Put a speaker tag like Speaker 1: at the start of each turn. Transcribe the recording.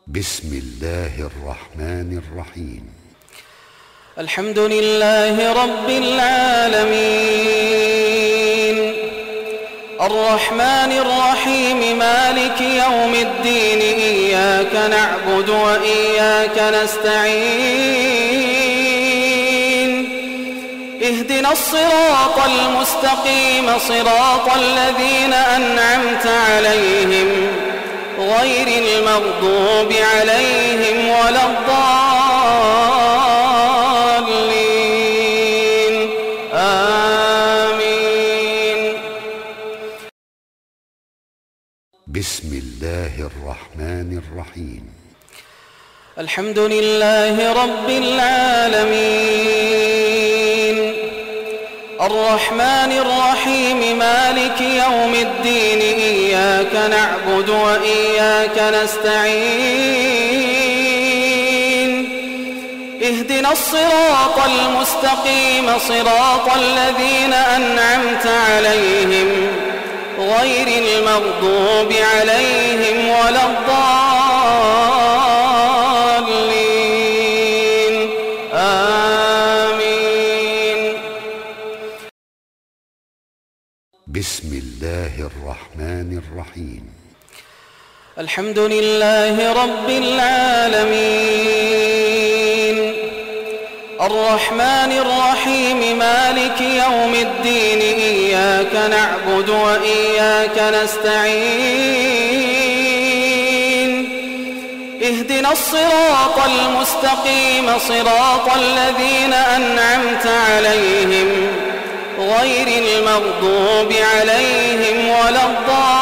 Speaker 1: بسم الله الرحمن الرحيم.
Speaker 2: الحمد لله رب العالمين الرحمن الرحيم مالك يوم الدين إياك نعبد وإياك نستعين اهدنا الصراط المستقيم صراط الذين أنعمت عليهم غير المغضوب عليهم ولا الضالين آمين.
Speaker 1: بسم الله الرحمن الرحيم.
Speaker 2: الحمد لله رب العالمين الرحمن الرحيم مالك يوم الدين إياك نعبد وإياك نستعين اهدنا الصراط المستقيم صراط الذين أنعمت عليهم غير المغضوب عليهم ولا الضالين آمين.
Speaker 1: بسم الله الرحمن الرحيم.
Speaker 2: الحمد لله رب العالمين الرحمن الرحيم مالك يوم الدين إياك نعبد وإياك نستعين اهدنا الصراط المستقيم صراط الذين أنعمت عليهم غير المغضوب عليهم ولا الضالين